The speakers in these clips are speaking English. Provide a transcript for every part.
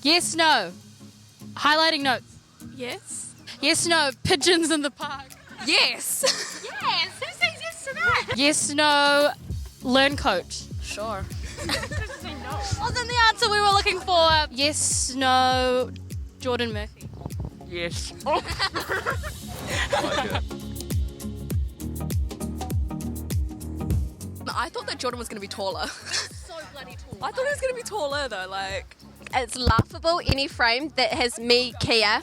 Yes, no. Highlighting notes. Yes. Yes, no. Pigeons in the park. Yes. Yes, who says yes to that? Yes, no. Learn coach. Sure. Wasn't the answer we were looking for. Yes, no. Jordan Murphy. Yes. I thought that Jordan was going to be taller. So bloody tall. I thought he was going to be taller though, like... It's laughable, any frame that has me, Kia,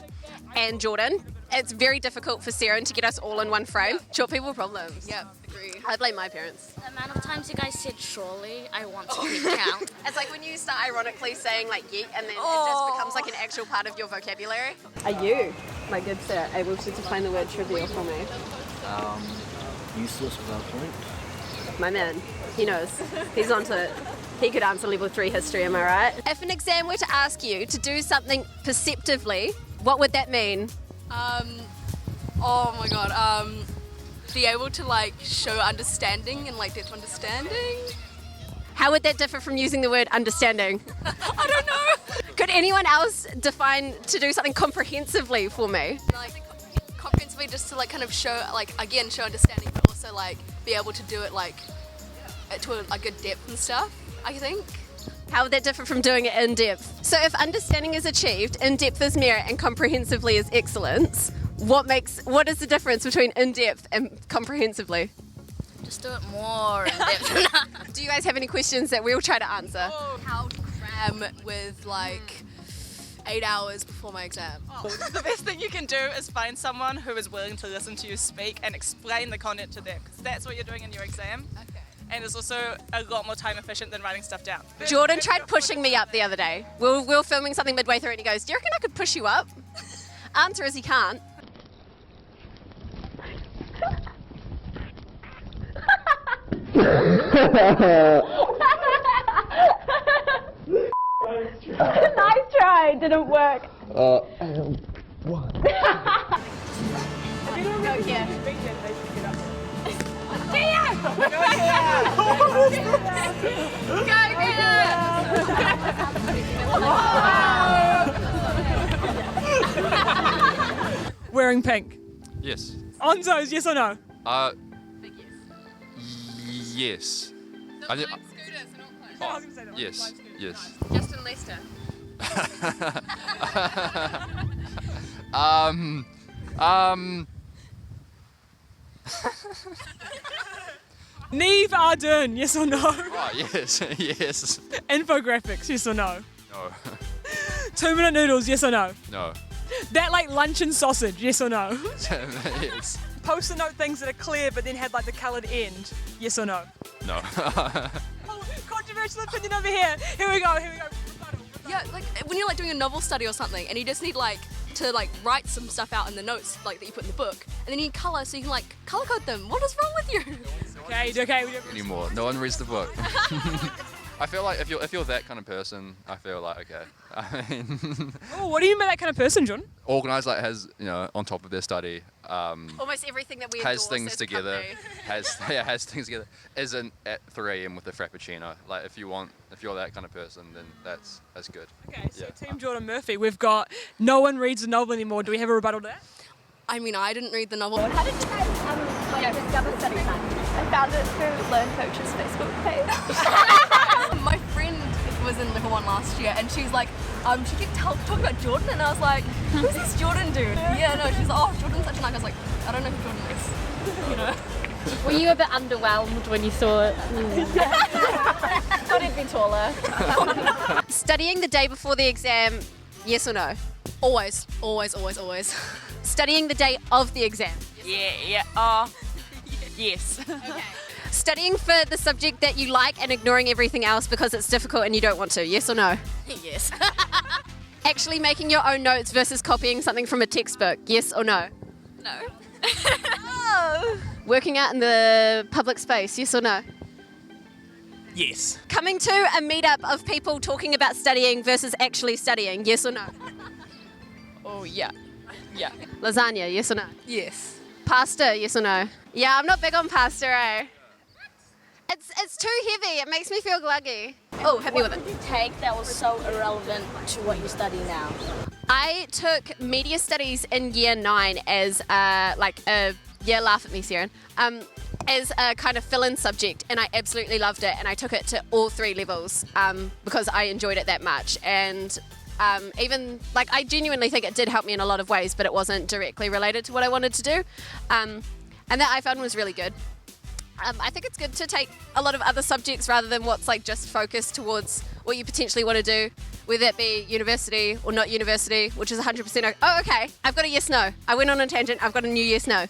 and Jordan. It's very difficult for Sarah to get us all in one frame. Short people problems. Yeah, agree. I blame my parents. The amount of times you guys said surely, I want to keep count. It's like when you start ironically saying like yeet and then it just becomes like an actual part of your vocabulary. Are you, my good sir, able to define the word trivial for me? Useless without point. My man, he knows. He's onto it. He could answer level 3 history, am I right? If an exam were to ask you to do something perceptively, what would that mean? Oh my god, be able to like show understanding and like depth understanding. How would that differ from using the word understanding? I don't know. Could anyone else define to do something comprehensively for me? Like comprehensively just to like kind of show like again show understanding but also like be able to do it like to a good depth and stuff, I think. How would that differ from doing it in depth? So if understanding is achieved, in depth is merit and comprehensively is excellence, what is the difference between in depth and comprehensively? Just do it more in depth. Do you guys have any questions that we'll try to answer? How to cram with like 8 hours before my exam. The best thing you can do is find someone who is willing to listen to you speak and explain the content to them, because that's what you're doing in your exam. Okay. And it's also a lot more time efficient than writing stuff down. Jordan tried pushing me up the other day. We were filming something midway through and he goes, "Do you reckon I could push you up?" Answer is he can't. Nice try, didn't work. What? Go here. Wearing pink. Yes. Onzo's, yes or no? Yes. I did, oh, yes. Yes. Justin Lester. Neve Ardern, yes or no? Oh, yes. Yes. Infographics, yes or no? No. 2 minute noodles, yes or no? No. That like luncheon sausage, yes or no? Yes. Post-it note things that are clear but then had like the coloured end, yes or no? No. Oh, controversial opinion over here. Here we go. Yeah, like when you're like doing a novel study or something and you just need like to like write some stuff out in the notes like that you put in the book and then you need colour so you can like colour code them. What is wrong with you? Okay. Anymore. No one reads the book. I feel like if you're that kind of person, I feel like okay. I mean, Oh, what do you mean by that kind of person, John? organised, like has on top of their study. Almost everything that we Has endorse things as together. company. Has things together. Isn't at 3 a.m. with a frappuccino. Like if you're that kind of person, then that's good. Okay, so Yeah. Team Jordan Murphy, we've got no one reads the novel anymore. Do we have a rebuttal to that? I mean, I didn't read the novel. How did you guys discover StudyTime? I found it through Learn Coach's Facebook page. My friend was in level 1 last year and she's like, she kept talking about Jordan and I was like, who's this Jordan dude? Yeah, no, she's like, oh, Jordan's such a nice. I was like, I don't know who Jordan is, you know. Were you a bit underwhelmed when you saw it? Thought he'd be taller. Studying the day before the exam, yes or no? Always. Studying the day of the exam. Yeah. Yes. Okay. Studying for the subject that you like and ignoring everything else because it's difficult and you don't want to, yes or no? Yes. Actually making your own notes versus copying something from a textbook, yes or no? No. Working out in the public space, yes or no? Yes. Coming to a meetup of people talking about studying versus actually studying, yes or no? Oh, yeah. Yeah. Lasagna, yes or no? Yes. Pasta, yes or no? Yeah, I'm not big on pasta, eh? It's too heavy. It makes me feel gluggy. Oh, hit me with it. Take that was so irrelevant to what you study now. I took media studies in year 9 as laugh at me, Siren, as a kind of fill-in subject, and I absolutely loved it, and I took it to all 3 levels because I enjoyed it that much. And I genuinely think it did help me in a lot of ways, but it wasn't directly related to what I wanted to do. And that I found was really good. I think it's good to take a lot of other subjects rather than what's like just focused towards what you potentially want to do, whether it be university or not university, which is 100%. Oh, okay. I've got a yes, no. I went on a tangent. I've got a new yes, no.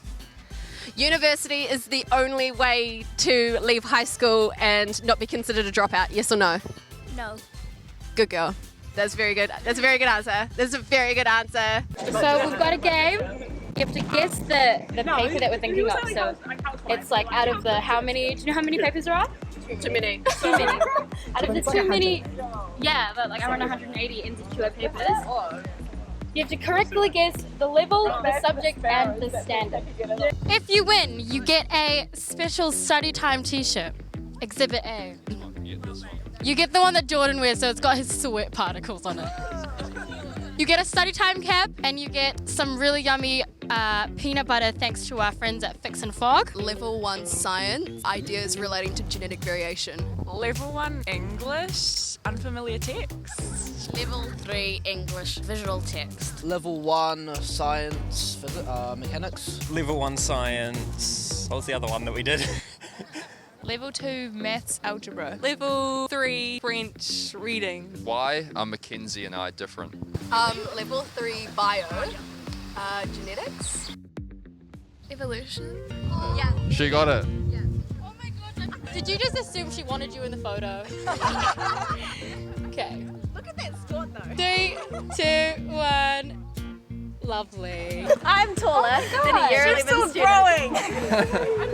University is the only way to leave high school and not be considered a dropout. Yes or no? No. Good girl. That's very good. That's a very good answer. That's a very good answer. So we've got a game. You have to guess the paper that we're thinking of. So it's like out of the how many? Do you know how many papers there are? Too many. Too many. Out of the too many, yeah, but like around 180 NCEA papers. You have to correctly guess the level, the subject, and the standard. If you win, you get a special StudyTime t-shirt. Exhibit A. You get the one that Jordan wears, so it's got his sweat particles on it. You get a StudyTime cap, and you get some really yummy peanut butter thanks to our friends at Fix and Fog. Level 1 science, ideas relating to genetic variation. Level 1 English, unfamiliar text. Level 3 English visual text. Level 1 science, mechanics. Level 1 science. What was the other one that we did? Level 2 maths algebra. Level 3 French reading. Why are Mackenzie and I different? Level 3 bio, genetics. Evolution. Yeah. She got it. Oh my god, did you just assume she wanted you in the photo? Okay. Look at that squat though. 3, 2, 1. Lovely. I'm taller than a year 11 student. Growing.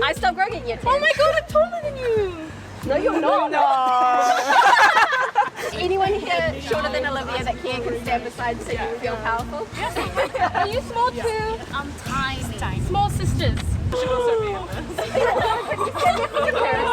I stopped growing at year 10. Oh my god, I'm taller than you. No, you're not. No. Anyone here shorter than Olivia that can stand beside so you feel powerful? Are you small too? I'm tiny. Small sisters. Stand there for your parents.